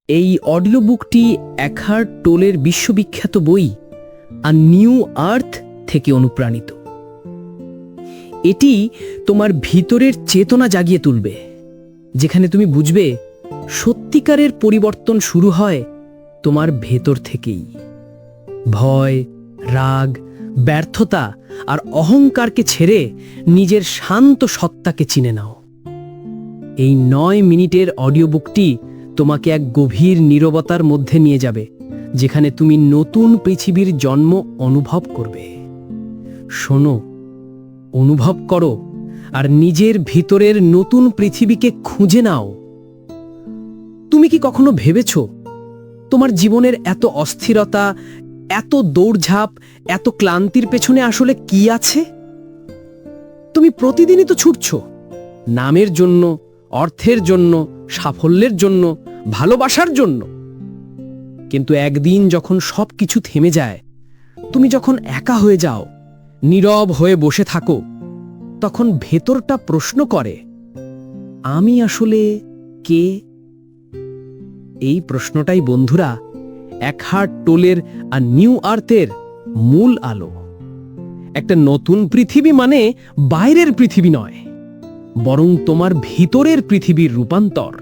এই অডিও বুকটি এখার্ট টোলের বিশ্ববিখ্যাত বই আ নিউ আর্থ থেকে অনুপ্রাণিত। এটি তোমার ভিতরের চেতনা জাগিয়ে তুলবে, যেখানে তুমি বুঝবে সত্যিকারের পরিবর্তন শুরু হয় তোমার ভেতর থেকেই। ভয়, রাগ, ব্যর্থতা আর অহংকারকে ছেড়ে নিজের শান্ত সত্তাকে চিনে নাও। এই 9 মিনিটের অডিও বুকটি তোমাকে এক গভীর নীরবতার মধ্যে নিয়ে যাবে, যেখানে তুমি নতুন পৃথিবীর জন্ম অনুভব করবে। শোনো, অনুভব করো আর নিজের ভিতরের নতুন পৃথিবীকে খুঁজে নাও। তুমি কি কখনো ভেবেছ তোমার জীবনের এত অস্থিরতা, এত দৌড়ঝাঁপ, এত ক্লান্তির পেছনে আসলে কি আছে? তুমি প্রতিদিনই তো ছুটছ, নামের জন্য, অর্থের জন্য, সাফল্যের জন্য, ভালোবাসার জন্য। কিন্তু একদিন যখন সব কিছু থেমে যায়, তুমি যখন একা হয়ে যাও, নীরব হয়ে বসে থাকো, তখন ভেতরটা প্রশ্ন করে, আমি আসলে কে? এই প্রশ্নটাই বন্ধুরা এখার্ট টোলের আ নিউ আর্থের মূল আলো। একটা নতুন পৃথিবী মানে বাইরের পৃথিবী নয়, বরং তোমার ভিতরের পৃথিবীর রূপান্তর।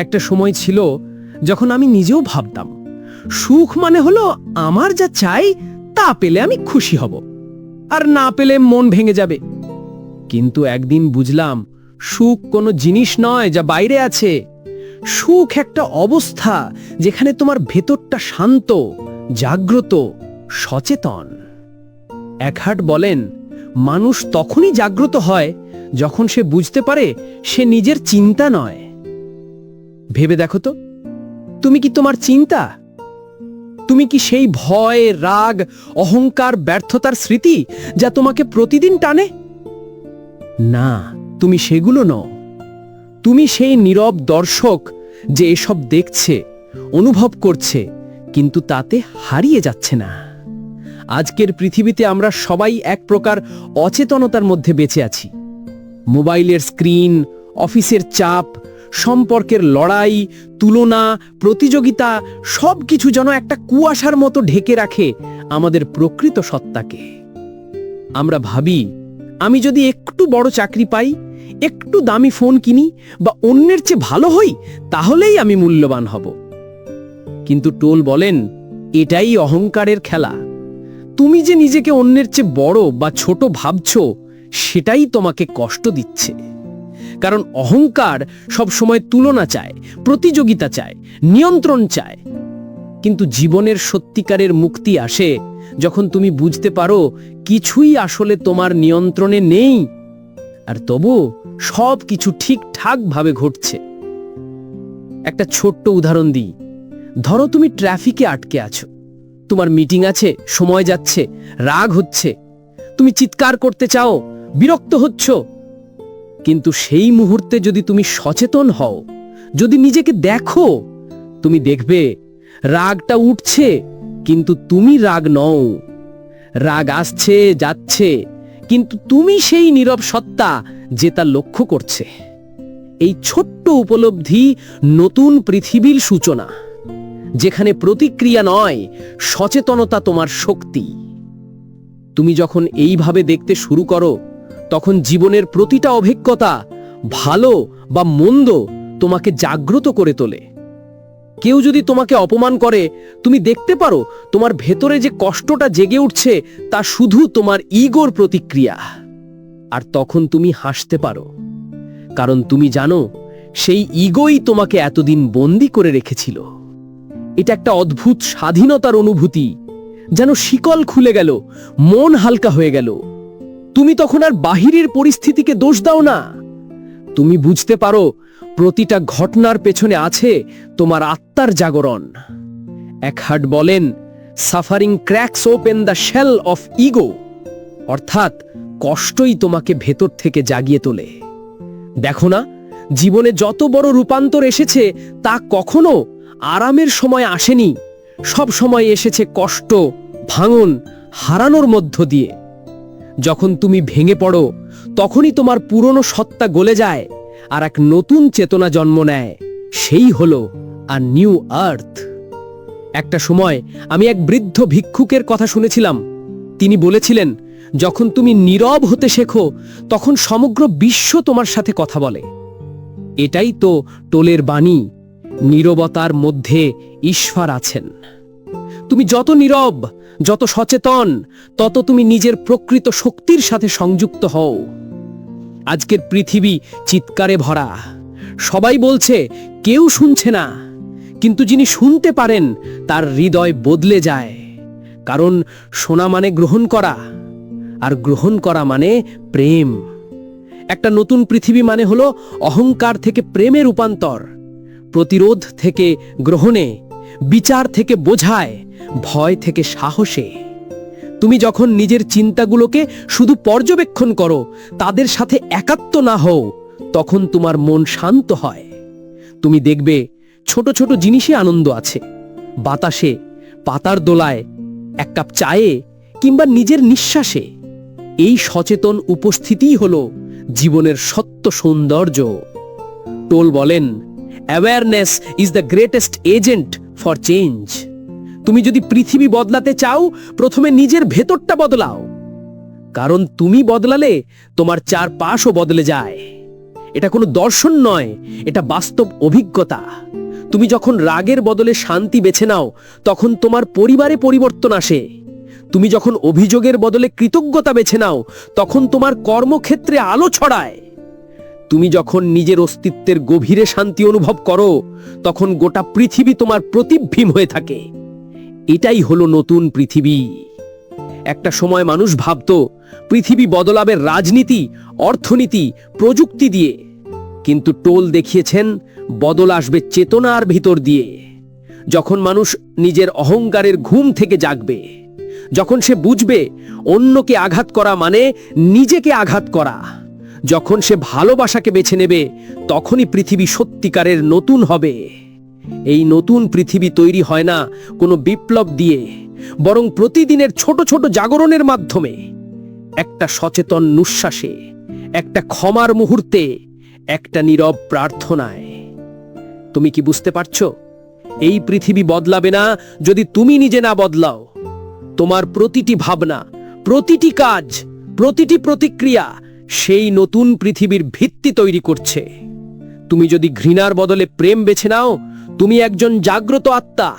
একটা সময় ছিল যখন আমি নিজেও ভাবতাম সুখ মানে হলো আমার যা চাই তা পেলে আমি খুশি হব, আর না পেলে মন ভেঙে যাবে। কিন্তু একদিন বুঝলাম সুখ কোনো জিনিস নয় যা বাইরে আছে। সুখ একটা অবস্থা যেখানে তোমার ভেতরটা শান্ত, জাগ্রত, সচেতন। এখার্ট বলেন, মানুষ তখনই জাগ্রত হয় যখন সে বুঝতে পারে সে নিজের চিন্তা নয়। ভেবে দেখো তো, তুমি কি তোমার চিন্তা? তুমি কি সেই ভয়, রাগ, অহংকার, ব্যর্থতার স্মৃতি যা তোমাকে প্রতিদিন টানে? না, তুমি সেগুলো নও। তুমি সেই নীরব দর্শক যে এসব দেখছে, অনুভব করছে, কিন্তু তাতে হারিয়ে যাচ্ছে না। আজকের পৃথিবীতে আমরা সবাই এক প্রকার অচেতনতার মধ্যে বেঁচে আছি। মোবাইলের স্ক্রিন, অফিসের চাপ, সম্পর্কের লড়াই, তুলনা, প্রতিযোগিতা সবকিছু যেন একটা কুয়াশার মতো ঢেকে রাখে আমাদের প্রকৃত সত্তাকে। আমরা ভাবি, আমি যদি একটু বড় চাকরি পাই, একটু দামি ফোন কিনি বা অন্যের চেয়ে ভালো হই, তাহলেই আমি মূল্যবান হব। কিন্তু টোল বলেন, এটাই অহংকারের খেলা। তুমি যে নিজেকে অন্যের চেয়ে বড় বা ছোট ভাবছো, সেটাই তোমাকে কষ্ট দিচ্ছে। কারণ অহংকার সবসময় তুলনা চায়, প্রতিযোগিতা চায়, নিয়ন্ত্রণ চায়। কিন্তু জীবনের সত্যিকারের মুক্তি আসে যখন তুমি বুঝতে পারো কিছুই আসলে তোমার নিয়ন্ত্রণে নেই, আর তবু সব কিছু ঠিকঠাকভাবে ঘটছে। একটা ছোট্ট উদাহরণ দিই। ধরো তুমি ট্রাফিকে আটকে আছো, তোমার মিটিং আছে, সময় যাচ্ছে, রাগ হচ্ছে, তুমি চিৎকার করতে চাও, বিরক্ত হচ্ছ। কিন্তু সেই মুহূর্তে যদি তুমি সচেতন হও, যদি নিজেকে দেখো, তুমি দেখবে রাগটা উঠছে, কিন্তু তুমি রাগ নও। রাগ আসছে, যাচ্ছে, কিন্তু তুমি সেই নীরব সত্তা যে তা লক্ষ্য করছে। এই ছোট্ট উপলব্ধি নতুন পৃথিবীর সূচনা, যেখানে প্রতিক্রিয়া নয়, সচেতনতা তোমার শক্তি। তুমি যখন এইভাবে দেখতে শুরু করো, তখন জীবনের প্রতিটা অভিজ্ঞতা, ভালো বা মন্দ, তোমাকে জাগ্রত করে তোলে। কেউ যদি তোমাকে অপমান করে, তুমি দেখতে পারো তোমার ভেতরে যে কষ্টটা জেগে উঠছে তা শুধু তোমার ইগোর প্রতিক্রিয়া। আর তখন তুমি হাসতে পারো, কারণ তুমি জানো সেই ইগোই তোমাকে এতদিন বন্দী করে রেখেছিল। এটা একটা অদ্ভুত স্বাধীনতার অনুভূতি, যেন শিকল খুলে গেল, মন হালকা হয়ে গেল। তুমি তখন আর বাহিরের পরিস্থিতিকে দোষ দাও না। তুমি বুঝতে পারো প্রতিটা ঘটনার পেছনে আছে তোমার আত্মার জাগরণ। এখার্ট বলেন, suffering cracks open the shell of ego, অর্থাৎ কষ্টই তোমাকে ভেতর থেকে জাগিয়ে তোলে। দেখো না, জীবনে যত বড় রূপান্তর এসেছে তা কখনো আরামের সময় আসেনি, সব সময় এসেছে কষ্ট, ভাঙন, হারানোর মধ্য দিয়ে। যখন তুমি ভেঙে পড়ো, তখনই তোমার পুরনো সত্তা গলে যায় আর এক নতুন চেতনা জন্ম নেয়, সেই হলো আ নিউ আর্থ। একটা সময় আমি এক বৃদ্ধ ভিক্ষুকের কথা শুনেছিলাম। তিনি বলেছিলেন, যখন তুমি নীরব হতে শেখো তখন সমগ্র বিশ্ব তোমার সাথে কথা বলে। এটাই তো টোলের বাণী, নীরবতার মধ্যে ঈশ্বর আছেন। তুমি যত নীরব, যত সচেতন, তত তুমি নিজের প্রকৃত শক্তির সাথে সংযুক্ত হও। আজকের পৃথিবী চিৎকারে ভরা। সবাই বলছে, কেউ শুনছে না। কিন্তু যিনি শুনতে পারেন তার হৃদয় বদলে যায়। কারণ শোনা মানে গ্রহণ করা, আর গ্রহণ করা মানে প্রেম। একটা নতুন পৃথিবী মানে হলো অহংকার থেকে প্রেমে রূপান্তর, প্রতিরোধ থেকে গ্রহণে, বিচার থেকে বোঝায়, ভয় থেকে সাহসে। তুমি যখন নিজের চিন্তাগুলোকে শুধু পর্যবেক্ষণ করো, তাদের সাথে একাত্ম না হও, তখন তোমার মন শান্ত হয়। তুমি দেখবে ছোট ছোট জিনিসে আনন্দ আছে। বাতাসে, পাতার দোলায়, এক কাপ চায়ে, কিংবা নিজের নিঃশ্বাসে। এই সচেতন উপস্থিতিই হলো জীবনের সত্য সৌন্দর্য। টোল বলেন, awareness is the greatest agent for change. তুমি যদি পৃথিবী বদলাতে চাও, প্রথমে নিজের ভেতরটা বদলাও। কারণ তুমি বদলালে তোমার চারপাশও বদলে যায়। এটা কোনো দর্শন নয়, এটা বাস্তব অভিজ্ঞতা। তুমি যখন রাগের বদলে শান্তি বেছে নাও, তখন তোমার পরিবারে পরিবর্তন আসে। তুমি যখন অভিযোগের বদলে কৃতজ্ঞতা বেছে নাও, তখন তোমার কর্মক্ষেত্রে আলো ছড়ায়। তুমি যখন নিজের অস্তিত্বের গভীরে শান্তি অনুভব করো, তখন গোটা পৃথিবী তোমার প্রতিবিম্ব হয়ে থাকে। এটাই হলো নতুন পৃথিবী। একটা সময় মানুষ ভাবত পৃথিবী বদলাবে রাজনীতি, অর্থনীতি, প্রযুক্তি দিয়ে। কিন্তু টোল দেখিয়েছেন বদল আসবে চেতনার ভিতর দিয়ে। যখন মানুষ নিজের অহংকারের ঘুম থেকে জাগবে, যখন সে বুঝবে অন্যকে আঘাত করা মানে নিজেকে আঘাত করা, যখন সে ভালোবাসাকে বেছে নেবে, তখনই পৃথিবী সত্যিকারের নতুন হবে। এই নতুন পৃথিবী তৈরি হয় না কোনো বিপ্লব দিয়ে, বরং প্রতিদিনের ছোট ছোট জাগরণের মাধ্যমে। একটা সচেতন নিঃশ্বাসে, একটা ক্ষমার মুহূর্তে, একটা নীরব প্রার্থনায়। তুমি কি বুঝতে পারছো? এই পৃথিবী বদলাবে না যদি তুমি নিজে না বদলাও। তোমার প্রতিটি ভাবনা, প্রতিটি কাজ, প্রতিটি প্রতিক্রিয়া সেই নতুন পৃথিবীর ভিত্তি তৈরি করছে। তুমি যদি ঘৃণার বদলে প্রেম বেছে নাও, তুমি একজন জাগ্রত আত্মা।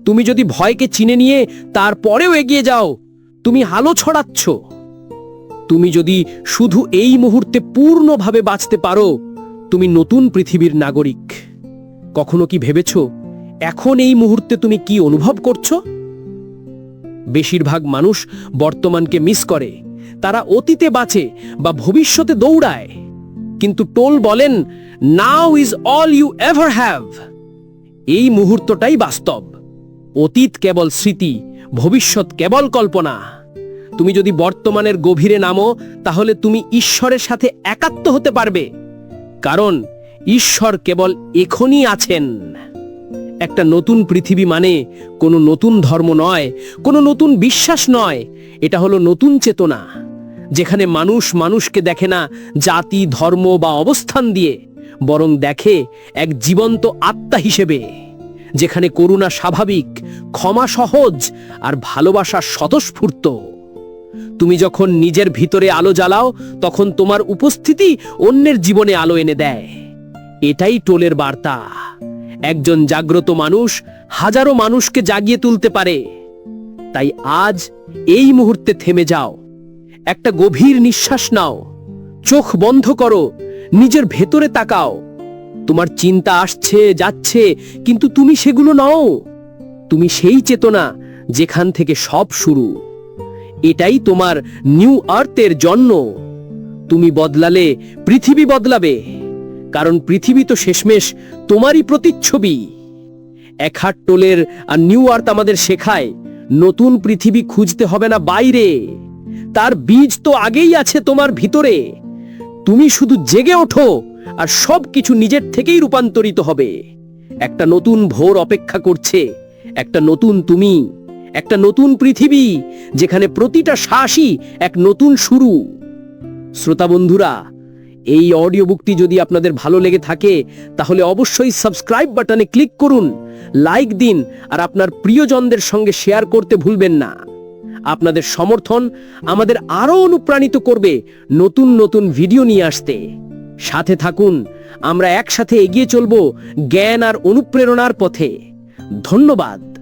তুমি যদি ভয়কে চিনে নিয়ে তারপরেও এগিয়ে যাও, তুমি আলো ছড়াচ্ছ। তুমি যদি শুধু এই মুহূর্তে পূর্ণভাবে বাঁচতে পারো, তুমি নতুন পৃথিবীর নাগরিক। কখনো কি ভেবেছো এখন এই মুহূর্তে তুমি কি অনুভব করছো? বেশিরভাগ মানুষ বর্তমানকে মিস করে। তারা অতীতে বাঁচে বা ভবিষ্যতে দৌড়ায়। কিন্তু টোল বলেন, now is all you ever have. এই মুহূর্তটাই বাস্তব। অতীত কেবল স্মৃতি, ভবিষ্যৎ কেবল কল্পনা। তুমি যদি বর্তমানের গভীরে নামো, তাহলে তুমি ঈশ্বরের সাথে একাত্ম হতে পারবে। কারণ ঈশ্বর কেবল এখনই আছেন। একটা নতুন পৃথিবী মানে কোনো নতুন ধর্ম নয়, কোনো নতুন বিশ্বাস নয়। এটা হলো নতুন চেতনা, যেখানে মানুষ মানুষকে দেখে না জাতি, ধর্ম বা অবস্থান দিয়ে, বরং দেখে এক জীবন্ত আত্মা হিসেবে। যেখানে করুণা স্বাভাবিক, ক্ষমা সহজ, আর ভালোবাসা স্বতঃস্ফূর্ত। তুমি যখন নিজের ভিতরে আলো জ্বালাও, তখন তোমার উপস্থিতি অন্যের জীবনে আলো এনে দেয়। এটাই টোলের বার্তা। একজন জাগ্রত মানুষ হাজারো মানুষকে জাগিয়ে তুলতে পারে। তাই আজ এই মুহূর্তে থেমে যাও, একটা গভীর নিঃশ্বাস নাও, চোখ বন্ধ করো, নিজের ভেতরে তাকাও। তোমার চিন্তা আসছে যাচ্ছে, কিন্তু তুমি সেগুলো নও। তুমি সেই চেতনা যেখান থেকে সব শুরু। এটাই তোমার নিউ আর্থের জন্ম। তুমি বদলালে পৃথিবী বদলাবে, কারণ পৃথিবী তো শেষমেশ তোমারই প্রতিচ্ছবি। একহাট টোলের আর নিউ আর্থ আমাদের শেখায়, নতুন পৃথিবী খুঁজতে হবে না বাইরে, তার বীজ তো আগেই আছে তোমার ভিতরে। তুমি শুধু জেগে ওঠো আর সবকিছু নিজের থেকেই রূপান্তরিত হবে। একটা নতুন ভোর অপেক্ষা করছে, একটা নতুন তুমি, একটা নতুন পৃথিবী যেখানে প্রতিটা শ্বাসই এক নতুন শুরু। শ্রোতা বন্ধুরা, এই অডিও বুকটি যদি আপনাদের ভালো লেগে থাকে তাহলে অবশ্যই সাবস্ক্রাইব বাটনে ক্লিক করুন, লাইক দিন আর আপনার প্রিয়জনদের সঙ্গে শেয়ার করতে ভুলবেন না। আপনাদের সমর্থন আমাদের আরও অনুপ্রাণিত করবে নতুন নতুন ভিডিও নিয়ে আসতে। সাথে থাকুন, আমরা একসাথে এগিয়ে চলব জ্ঞান আর অনুপ্রেরণার পথে। ধন্যবাদ।